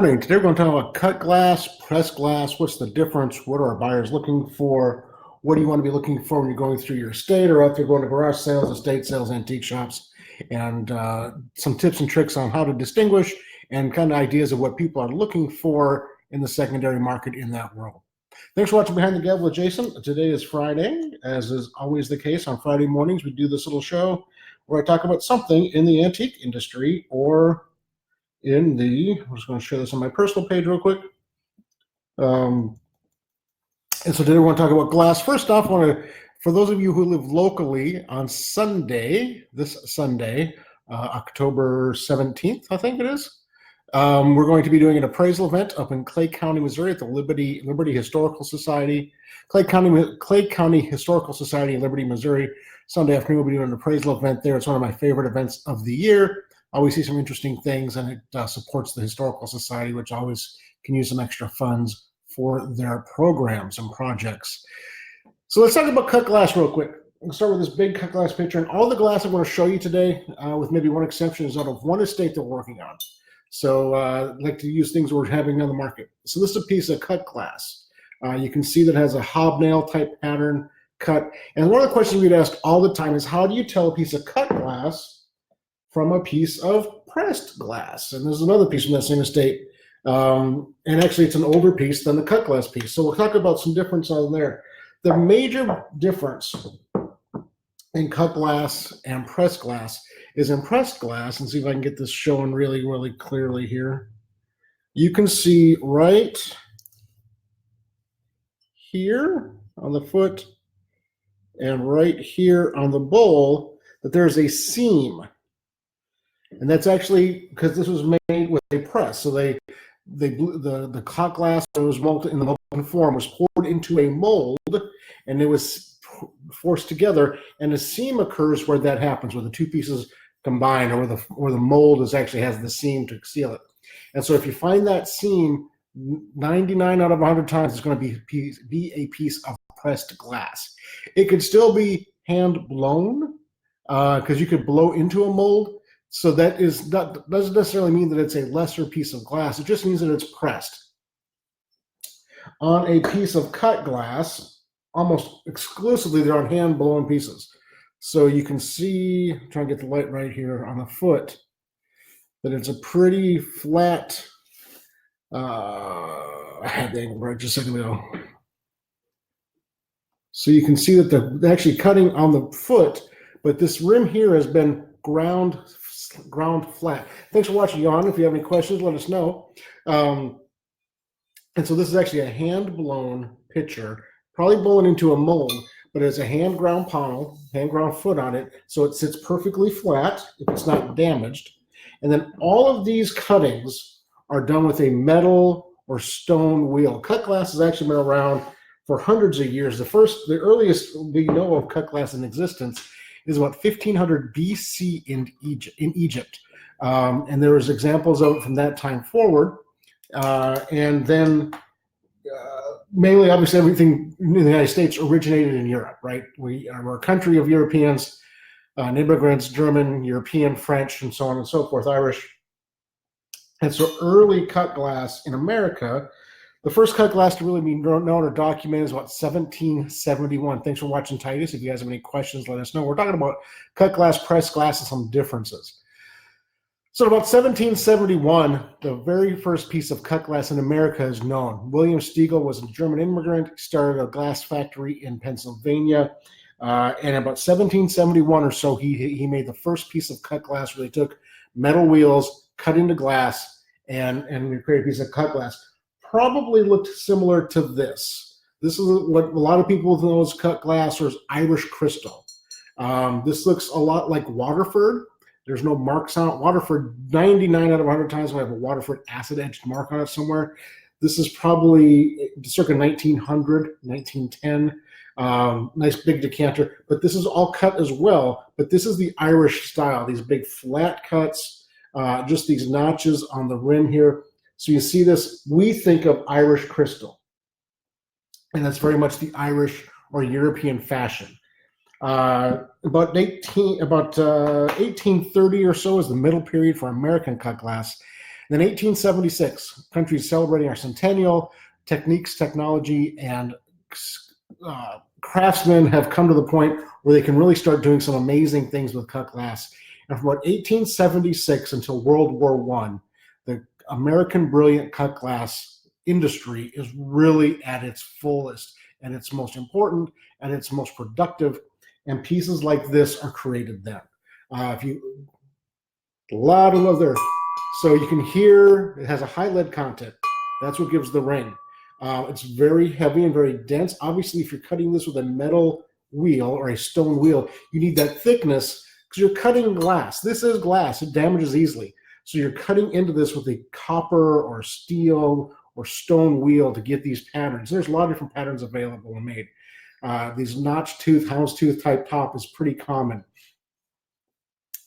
Today we're going to talk about cut glass, pressed glass. What's the difference? What are our buyers looking for? What do you want to be looking for when you're going through your estate or out there going to garage sales, estate sales, antique shops, and some tips and tricks on how to distinguish and kind of ideas of what people are looking for in the secondary market in that world. Thanks for watching Behind the Gavel with Jason. Today is Friday, as is always the case. On Friday mornings, we do this little show where I talk about something in the antique industry or I'm just going to share this on my personal page real quick. And so today we're going to talk about glass. First off, for those of you who live locally on Sunday, this Sunday, October 17th, I think it is, we're going to be doing an appraisal event up in Clay County, Missouri at the Liberty Historical Society, Clay County Historical Society in Liberty, Missouri. Sunday afternoon, we'll be doing an appraisal event there. It's one of my favorite events of the year. I always see some interesting things, and it supports the Historical Society, which always can use some extra funds for their programs and projects. So let's talk about cut glass real quick. We'll start with this big cut glass picture. And all the glass I'm going to show you today, with maybe one exception, is out of one estate that we're working on. So I like to use things we're having on the market. So this is a piece of cut glass. You can see that it has a hobnail type pattern cut. And one of the questions we'd ask all the time is, how do you tell a piece of cut glass from a piece of pressed glass? And there's another piece from that same estate. And actually, it's an older piece than the cut glass piece. So we'll talk about some difference on there. The major difference in cut glass and pressed glass is in pressed glass, and see if I can get this showing really, really clearly here. You can see right here on the foot and right here on the bowl that there's a seam. And that's actually because this was made with a press. So the cut glass that was molten in the molten form was poured into a mold, and it was forced together. And a seam occurs where that happens, where the two pieces combine, or where the mold actually has the seam to seal it. And so if you find that seam, 99 out of 100 times it's going to be a piece of pressed glass. It could still be hand blown because you could blow into a mold. So that doesn't necessarily mean that it's a lesser piece of glass. It just means that it's pressed. On a piece of cut glass, almost exclusively they're on hand-blown pieces. So you can see, I'm trying to get the light right here on the foot, that it's a pretty flat, I had the angle right just a second ago. So you can see that they're actually cutting on the foot, but this rim here has been ground flat. Thanks for watching, Jan. If you have any questions, let us know. And so this is actually a hand-blown picture, probably blown into a mold, but it's a hand-ground panel, hand-ground foot on it, so it sits perfectly flat if it's not damaged. And then all of these cuttings are done with a metal or stone wheel. Cut glass has actually been around for hundreds of years. The earliest we know of cut glass in existence is about 1500 BC in Egypt. And there was examples of it from that time forward. And then mainly, obviously, everything in the United States originated in Europe, right? We're a country of Europeans, immigrants, German, European, French, and so on and so forth, Irish. And so early cut glass in America, the first cut glass to really be known or documented is about 1771. Thanks for watching, Titus. If you guys have any questions, let us know. We're talking about cut glass, pressed glass, and some differences. So about 1771, the very first piece of cut glass in America is known. William Stiegel was a German immigrant. He started a glass factory in Pennsylvania. And about 1771 or so, he made the first piece of cut glass where they took metal wheels, cut into glass, and created a piece of cut glass. Probably looked similar to this. This is what a lot of people know as cut glass or as Irish crystal. This looks a lot like Waterford. There's no marks on it. Waterford, 99 out of 100 times will have a Waterford acid-etched mark on it somewhere. This is probably circa 1900, 1910. Nice big decanter. But this is all cut as well. But this is the Irish style, these big flat cuts, just these notches on the rim here. So you see this, we think of Irish crystal, and that's very much the Irish or European fashion. About 1830 or so is the middle period for American cut glass. Then 1876, countries celebrating our centennial, techniques, technology, and craftsmen have come to the point where they can really start doing some amazing things with cut glass. And from about 1876 until World War I, the American brilliant cut glass industry is really at its fullest, and its most important, and its most productive. And pieces like this are created then. A lot of love there. So you can hear it has a high lead content. That's what gives the ring. It's very heavy and very dense. Obviously, if you're cutting this with a metal wheel or a stone wheel, you need that thickness because you're cutting glass. This is glass. It damages easily. So you're cutting into this with a copper or steel or stone wheel to get these patterns. There's a lot of different patterns available and made. These notch tooth, houndstooth type top is pretty common.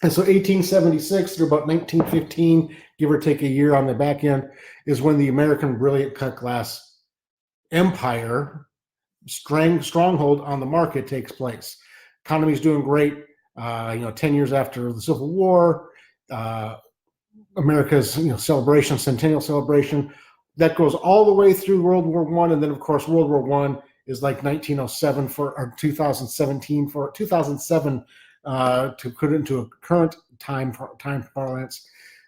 And so 1876 through about 1915, give or take a year on the back end, is when the American brilliant cut glass empire, stronghold on the market takes place. Economy's doing great. 10 years after the Civil War, America's celebration, centennial celebration, that goes all the way through World War I, and then of course World War I is like 1907 or 2017 for 2007 to put it into a current time parlance.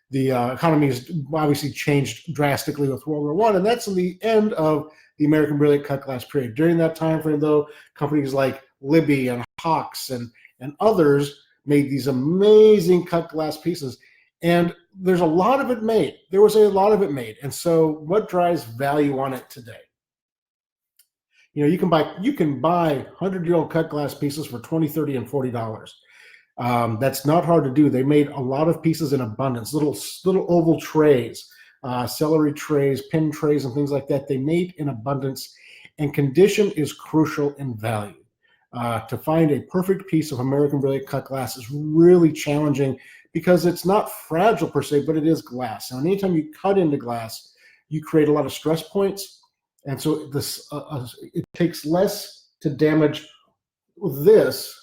The economy has obviously changed drastically with World War I, and that's the end of the American brilliant cut glass period. During that time frame, though, companies like Libby and Hawks and others made these amazing cut glass pieces. And there's a lot of it made. There was a lot of it made. And so what drives value on it today? You can buy 100-year-old cut glass pieces for $20, $30, and $40. That's not hard to do. They made a lot of pieces in abundance, little oval trays, celery trays, pin trays, and things like that. They made in abundance, and condition is crucial in value. To find a perfect piece of American brilliant cut glass is really challenging because it's not fragile per se, but it is glass. And anytime you cut into glass, you create a lot of stress points. And so this it takes less to damage this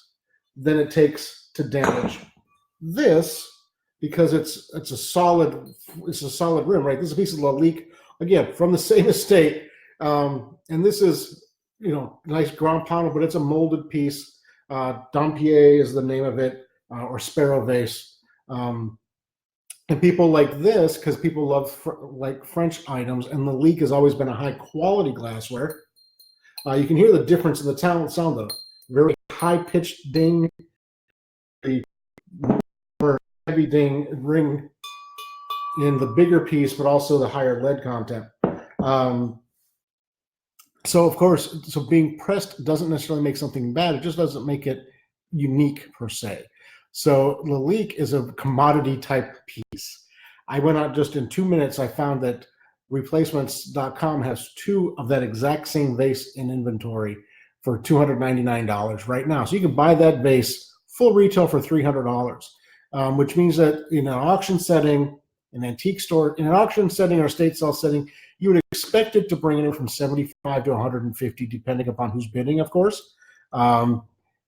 than it takes to damage this because it's a solid rim, right? This is a piece of Lalique, again, from the same estate. And this is, nice ground pounded, but it's a molded piece. Dampier is the name of it, or Sparrow Vase. And people like this because people love French items, and Lalique has always been a high quality glassware. You can hear the difference in the sound though. Very high pitched ding, the more heavy ding ring in the bigger piece, but also the higher lead content. So of course, being pressed doesn't necessarily make something bad. It just doesn't make it unique per se. So Lalique is a commodity type piece. I went out just in 2 minutes. I found that replacements.com has 2 of that exact same vase in inventory for $299 right now. So you can buy that vase full retail for $300, which means that in an auction setting, an antique store, in an auction setting or estate sale setting, you would expect it to bring in from 75 to 150, depending upon who's bidding, of course.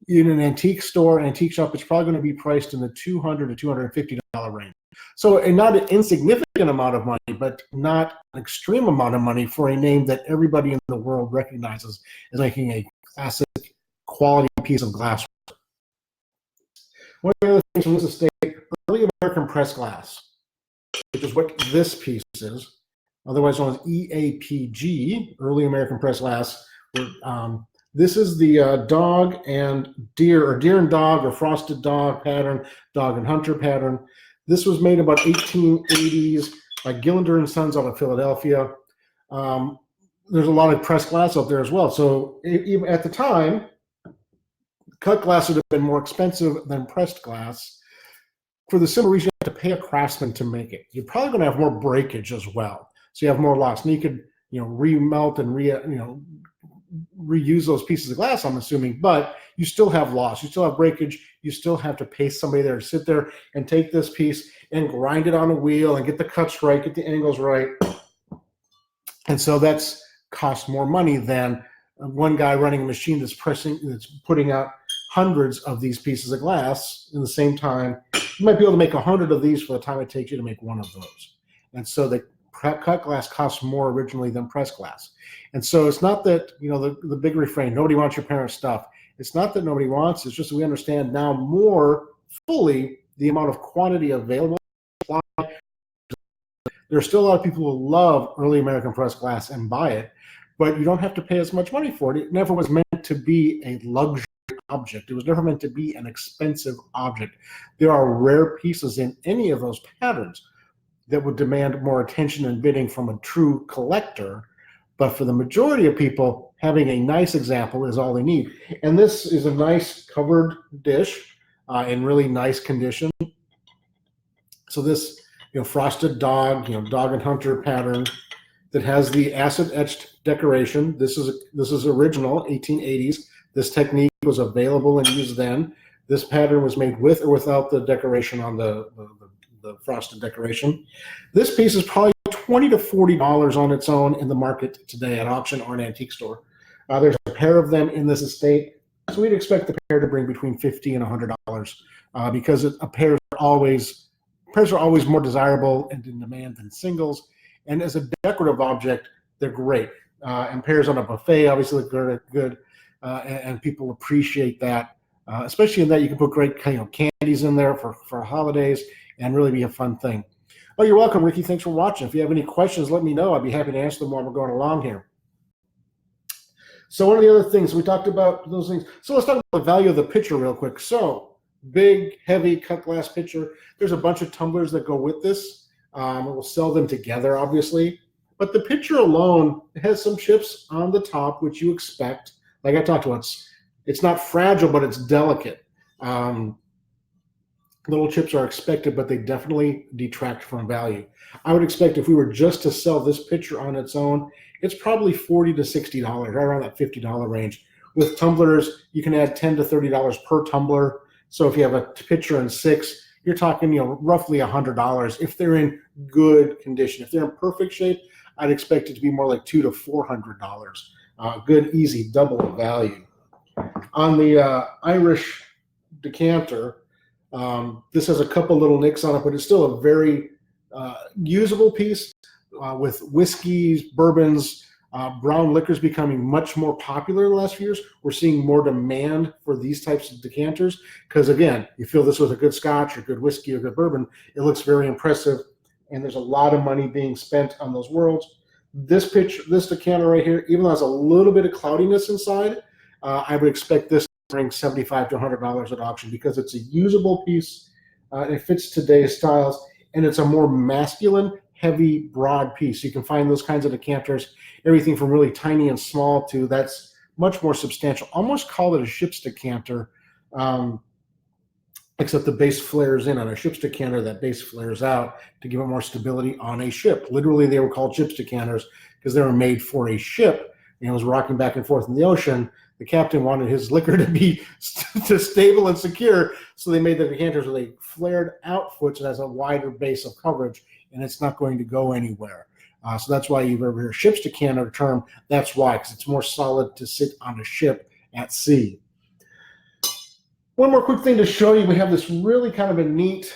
In an antique store, antique shop, it's probably going to be priced in the $200 to $250 range. So not an insignificant amount of money, but not an extreme amount of money for a name that everybody in the world recognizes as making a classic quality piece of glass. One of the other things from this estate, early American pressed glass, which is what this piece is, otherwise known as EAPG, early American pressed glass. This is the dog and deer, or deer and dog, or frosted dog pattern, dog and hunter pattern. This was made about 1880s by Gillinder and Sons out of Philadelphia. There's a lot of pressed glass out there as well. So even at the time, cut glass would have been more expensive than pressed glass for the simple reason you have to pay a craftsman to make it. You're probably going to have more breakage as well. So you have more loss. And you could, remelt and reuse those pieces of glass, I'm assuming, but you still have loss. You still have breakage. You still have to pay somebody there to sit there and take this piece and grind it on a wheel and get the cuts right, get the angles right. And so that's cost more money than one guy running a machine that's putting out hundreds of these pieces of glass in the same time. You might be able to make 100 of these for the time it takes you to make one of those. And so the cut glass costs more originally than pressed glass. And so it's not that, the big refrain, nobody wants your parents' stuff. It's not that nobody wants, it's just that we understand now more fully the amount of quantity available. There are still a lot of people who love early American pressed glass and buy it, but you don't have to pay as much money for it. It never was meant to be a luxury object. It was never meant to be an expensive object. There are rare pieces in any of those patterns that would demand more attention and bidding from a true collector. But for the majority of people, having a nice example is all they need. And this is a nice covered dish in really nice condition. So this, frosted dog, dog and hunter pattern that has the acid etched decoration. This is original 1880s. This technique was available and used then. This pattern was made with or without the decoration on the frosted decoration. This piece is probably $20 to $40 on its own in the market today at auction or an antique store. There's a pair of them in this estate, so we'd expect the pair to bring between $50 and $100 because pairs are always more desirable and in demand than singles. And as a decorative object, they're great. And pairs on a buffet obviously look good, and people appreciate that, especially in that you can put great candies in there for holidays and really be a fun thing. Oh, you're welcome, Ricky. Thanks for watching. If you have any questions, let me know. I'd be happy to answer them while we're going along here. So one of the other things, we talked about those things. So let's talk about the value of the pitcher real quick. So big, heavy cut glass pitcher. There's a bunch of tumblers that go with this. We'll sell them together, obviously. But the pitcher alone has some chips on the top, which you expect. Like I talked about, it's not fragile, but it's delicate. Little chips are expected, but they definitely detract from value. I would expect if we were just to sell this pitcher on its own, it's probably $40 to $60, right around that $50 range. With tumblers, you can add $10 to $30 per tumbler. So if you have a pitcher and 6, you're talking, roughly $100 if they're in good condition. If they're in perfect shape, I'd expect it to be more like $200 to $400. Good, easy, double value. On the Irish decanter, this has a couple little nicks on it, but it's still a very usable piece with whiskeys, bourbons, brown liquors becoming much more popular in the last few years. We're seeing more demand for these types of decanters because, again, you fill this with a good scotch or good whiskey or good bourbon, it looks very impressive, and there's a lot of money being spent on those worlds. This decanter right here, even though it has a little bit of cloudiness inside, I would expect this bring $75 to $100 at auction because it's a usable piece. It fits today's styles, and it's a more masculine, heavy, broad piece. You can find those kinds of decanters, everything from really tiny and small to that's much more substantial. Almost call it a ship's decanter, except the base flares in. On a ship's decanter, that base flares out to give it more stability on a ship. Literally, they were called ship's decanters because they were made for a ship, and it was rocking back and forth in the ocean. The captain wanted his liquor to be stable and secure, so they made the decanters with a flared out foot that has a wider base of coverage, and it's not going to go anywhere. So that's why you ever hear ship's decanter term. That's why, because it's more solid to sit on a ship at sea. One more quick thing to show you. We have this really kind of a neat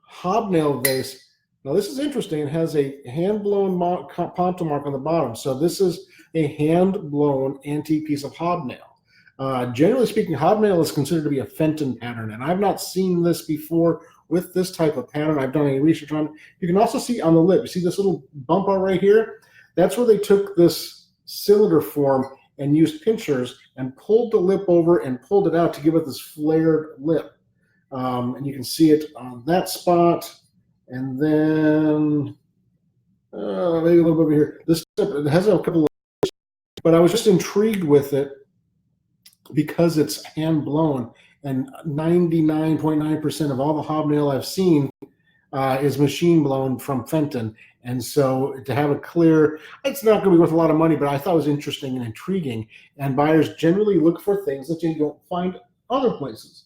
hobnail vase. Now this is interesting. It has a hand-blown ponto mark on the bottom. So this is a hand-blown antique piece of hobnail. Generally speaking, hobnail is considered to be a Fenton pattern, and I've not seen this before with this type of pattern. I've done any research on it. You can also see on the lip, you see this little bump out right here? That's where they took this cylinder form and used pinchers and pulled the lip over and pulled it out to give it this flared lip. And you can see it on that spot. And then maybe a little bit over here. This it has a couple of, but I was just intrigued with it because it's hand blown, and 99.9% of all the hobnail I've seen is machine blown from Fenton. And so to have it clear, it's not going to be worth a lot of money, but I thought it was interesting and intriguing. And buyers generally look for things that you don't find other places.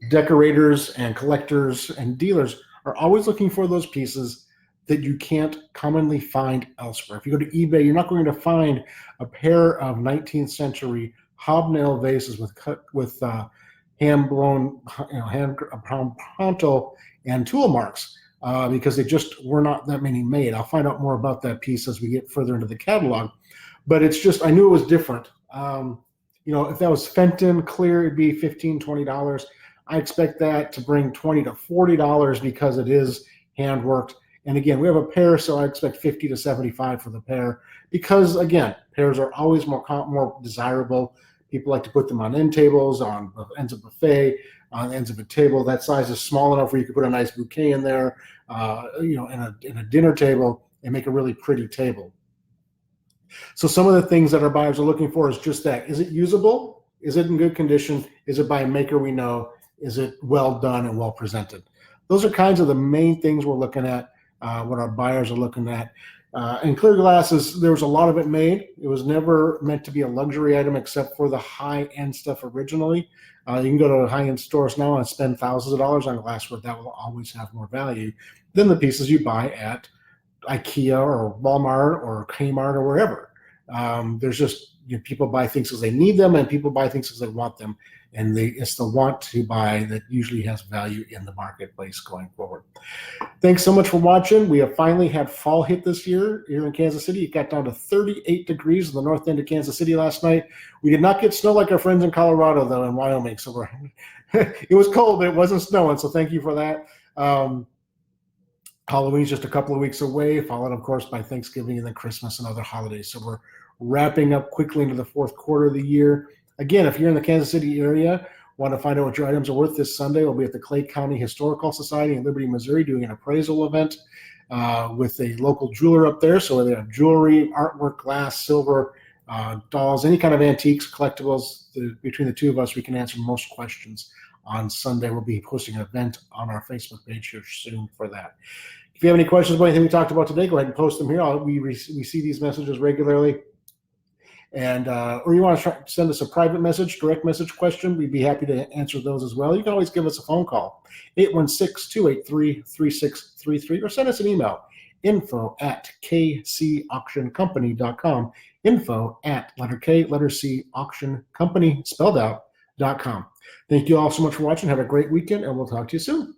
Decorators and collectors and dealers are always looking for those pieces that you can't commonly find elsewhere. If you go to eBay, you're not going to find a pair of 19th century hobnail vases with hand blown, hand ponto and tool marks. because they just were not that many made. I'll find out more about that piece as we get further into the catalog. But it's just, I knew it was different. If that was Fenton clear, it'd be $15, $20. I expect that to bring $20 to $40 because it is hand worked. And again, we have a pair, so I expect $50 to $75 for the pair because, again, pairs are always more desirable. People like to put them on end tables, on the ends of a buffet, on the ends of a table. That size is small enough where you could put a nice bouquet in there, in a dinner table and make a really pretty table. So some of the things that our buyers are looking for is just that. Is it usable? Is it in good condition? Is it by a maker we know? Is it well done and well presented? Those are kinds of the main things we're looking at, what our buyers are looking at. And clear glass, there was a lot of it made. It was never meant to be a luxury item except for the high-end stuff originally. You can go to high-end stores now and spend thousands of dollars on glassware. That will always have more value than the pieces you buy at IKEA or Walmart or Kmart or wherever. There's just people buy things because they need them and people buy things because they want them. And it's the want to buy that usually has value in the marketplace going forward. Thanks so much for watching. We have finally had fall hit this year here in Kansas City. It got down to 38 degrees in the north end of Kansas City last night. We did not get snow like our friends in Colorado, though, and Wyoming. So it was cold, but it wasn't snowing. So thank you for that. Halloween's just a couple of weeks away, followed, of course, by Thanksgiving and then Christmas and other holidays. So we're wrapping up quickly into the fourth quarter of the year. Again, if you're in the Kansas City area, want to find out what your items are worth this Sunday, we'll be at the Clay County Historical Society in Liberty, Missouri, doing an appraisal event with a local jeweler up there. So they have jewelry, artwork, glass, silver, dolls, any kind of antiques, collectibles. Between the two of us, we can answer most questions on Sunday. We'll be posting an event on our Facebook page here soon for that. If you have any questions about anything we talked about today, go ahead and post them here. We see these messages regularly. And or you want to send us a private message, direct message question, we'd be happy to answer those as well. You can always give us a phone call, 816-283-3633, or send us an email, info@kcauctioncompany.com, info@letter C, auction company, spelled out, .com. Thank you all so much for watching. Have a great weekend, and we'll talk to you soon.